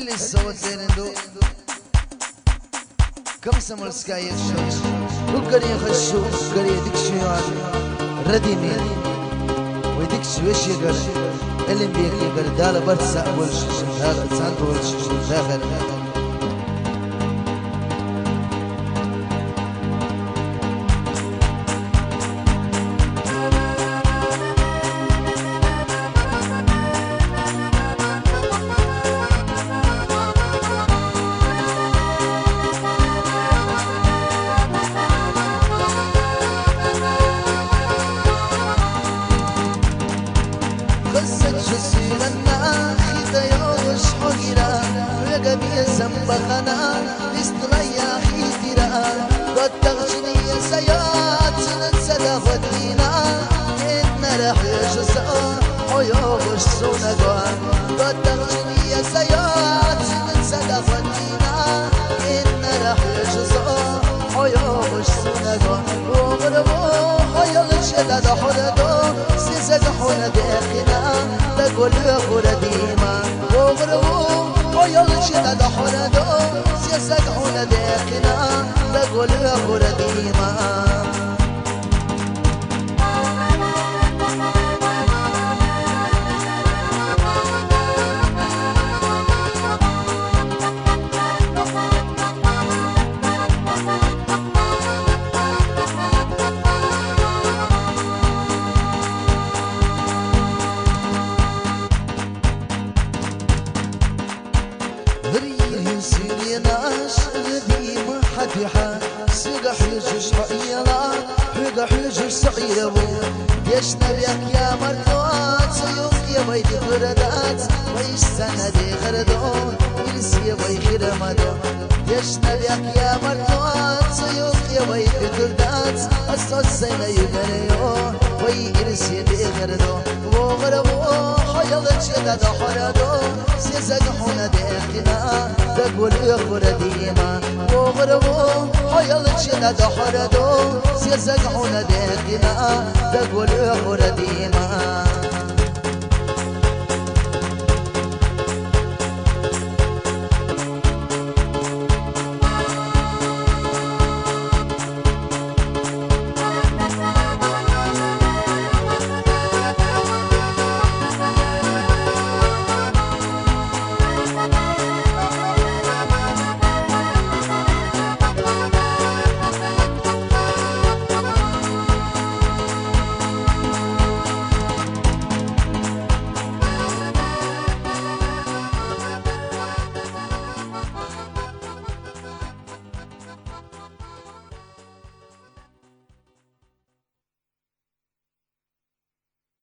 اللي صوت ليندو كم سمر سكايت شوش وقري خشو قري دكشيوان رديني ويدك شوش يقر اللي بيك يقر دال برسا ولش دال تسان ولش داخل جسيرنا خيدا يوش حجرا ويقبي زنبخنا استريا خيدرا قد تغشني سيات سنسد ودينا إن رح يجسا ويوش سونقوا قد تغشني سيات سنسد ودينا إن رح يجسا ويوش سونقوا وغربو خيال شدد حردو سيزد حردقنا تقول يقول ديما وغربو خيال شدد حردو سيزد حردقنا تقول يقول ديما سيريناش رديم حديحة سيقح يجوش رأينا حقح يجوش سعيرو ديشنا بيك يا مرتوات سيوم يا بيت غردات ويش سندي غردون إلسي بيخير مدو ديشنا بيك يا مرتوات سيوم يا بيت غردات أصوص سينا يغريو وي إلسي بيغردو وغربو حيالك شدد حردو سيزق حونا ديخنا تقول يغفر ديما وغربو حيالك شدد حردو سيزق حونا ديخنا تقول يغفر ديما